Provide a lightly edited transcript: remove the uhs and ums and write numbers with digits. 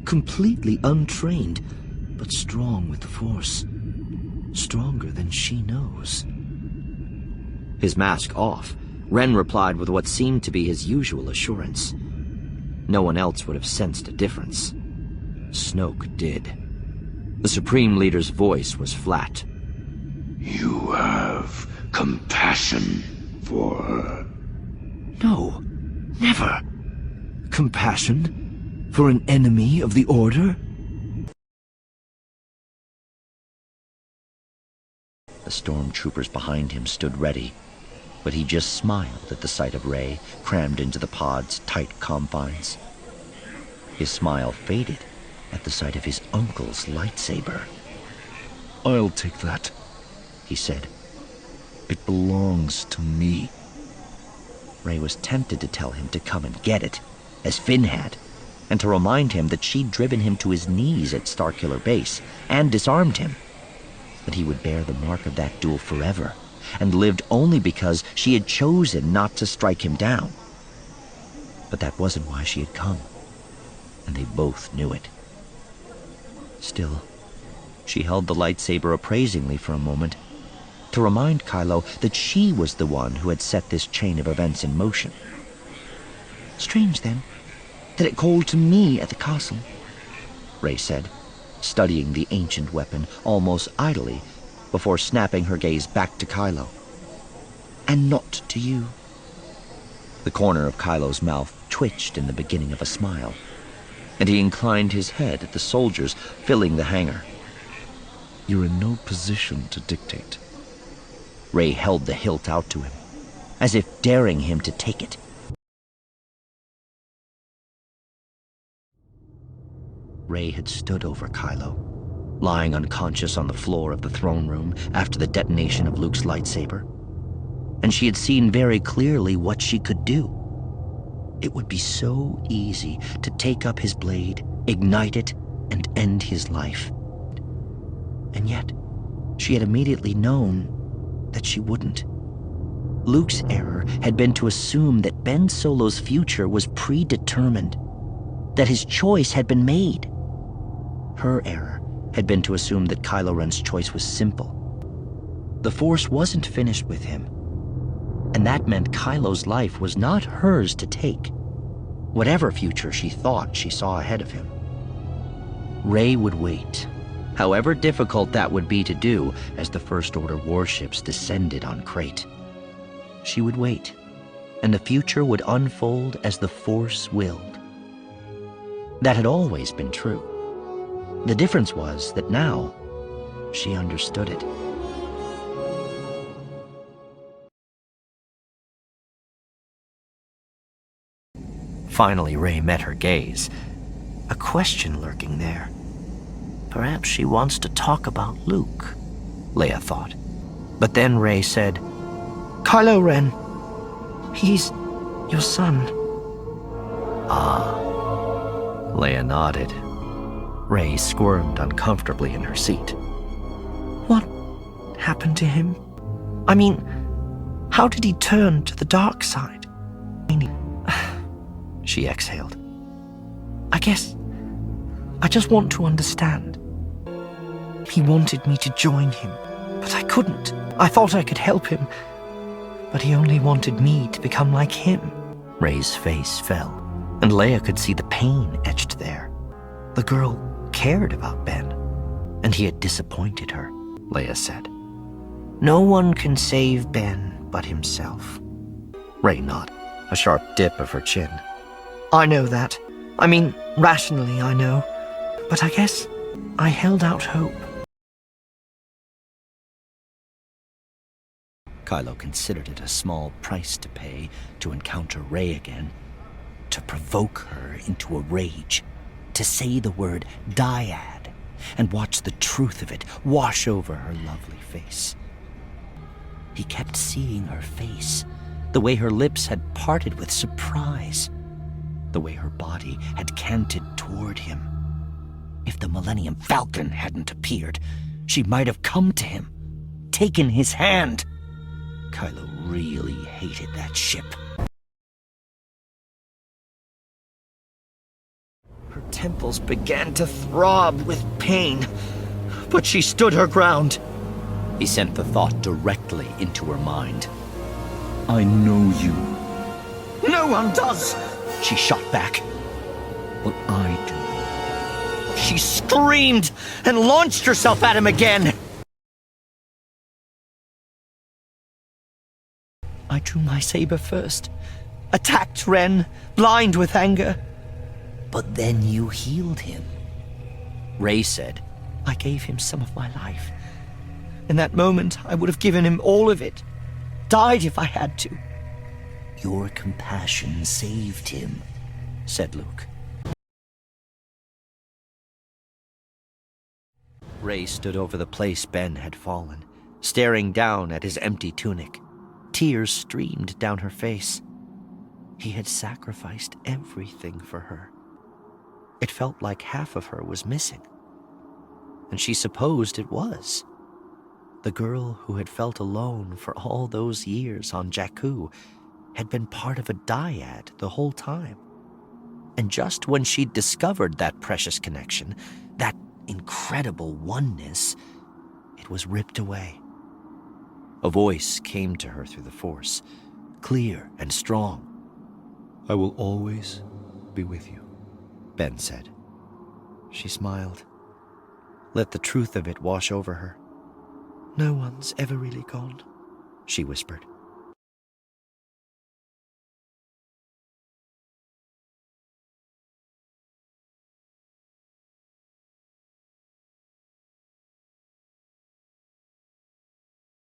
completely untrained, but strong with the Force. Stronger than she knows. His mask off, Ren replied with what seemed to be his usual assurance. No one else would have sensed a difference. Snoke did. The Supreme Leader's voice was flat. You have compassion for her? No, never. Compassion? For an enemy of the Order? The stormtroopers behind him stood ready, but he just smiled at the sight of Rey crammed into the pod's tight confines. His smile faded at the sight of his uncle's lightsaber. I'll take that, he said. It belongs to me. Rey was tempted to tell him to come and get it, as Finn had, and to remind him that she'd driven him to his knees at Starkiller Base and disarmed him. That he would bear the mark of that duel forever, and lived only because she had chosen not to strike him down. But that wasn't why she had come, and they both knew it. Still, she held the lightsaber appraisingly for a moment, to remind Kylo that she was the one who had set this chain of events in motion. Strange, then, that it called to me at the castle, Rey said, studying the ancient weapon almost idly before snapping her gaze back to Kylo. And not to you. The corner of Kylo's mouth twitched in the beginning of a smile, and he inclined his head at the soldiers filling the hangar. You're in no position to dictate. Rey held the hilt out to him, as if daring him to take it. Rey had stood over Kylo, lying unconscious on the floor of the throne room after the detonation of Luke's lightsaber, and she had seen very clearly what she could do. It would be so easy to take up his blade, ignite it, and end his life. And yet, she had immediately known that she wouldn't. Luke's error had been to assume that Ben Solo's future was predetermined, that his choice had been made. Her error had been to assume that Kylo Ren's choice was simple. The Force wasn't finished with him, and that meant Kylo's life was not hers to take, whatever future she thought she saw ahead of him. Rey would wait, however difficult that would be to do as the First Order warships descended on Crate. She would wait, and the future would unfold as the Force willed. That had always been true. The difference was that now she understood it. Finally, Rey met her gaze, a question lurking there. Perhaps she wants to talk about Luke, Leia thought. But then Rey said, Kylo Ren, he's your son. Ah. Leia nodded. Rey squirmed uncomfortably in her seat. What happened to him? I mean, how did he turn to the dark side? She exhaled. I guess I just want to understand. He wanted me to join him, but I couldn't. I thought I could help him, but he only wanted me to become like him. Rey's face fell, and Leia could see the pain etched there. The girl cared about Ben, and he had disappointed her, Leia said. No one can save Ben but himself. Rey nodded, a sharp dip of her chin. I know that. I mean, rationally I know. But I guess I held out hope. Kylo considered it a small price to pay to encounter Rey again, to provoke her into a rage, to say the word dyad, and watch the truth of it wash over her lovely face. He kept seeing her face, the way her lips had parted with surprise, the way her body had canted toward him. If the Millennium Falcon hadn't appeared, she might have come to him, taken his hand. Kylo really hated that ship. Her temples began to throb with pain, but she stood her ground. He sent the thought directly into her mind. I know you. No one does, she shot back. But I do. She screamed and launched herself at him again. I drew my saber first, attacked Ren, blind with anger. But then you healed him. Rey said, I gave him some of my life. In that moment, I would have given him all of it. Died if I had to. Your compassion saved him, said Luke. Rey stood over the place Ben had fallen, staring down at his empty tunic. Tears streamed down her face. He had sacrificed everything for her. It felt like half of her was missing. And she supposed it was. The girl who had felt alone for all those years on Jakku had been part of a dyad the whole time. And just when she'd discovered that precious connection, that incredible oneness, it was ripped away. A voice came to her through the Force, clear and strong. I will always be with you, Ben said. She smiled. Let the truth of it wash over her. No one's ever really gone, she whispered.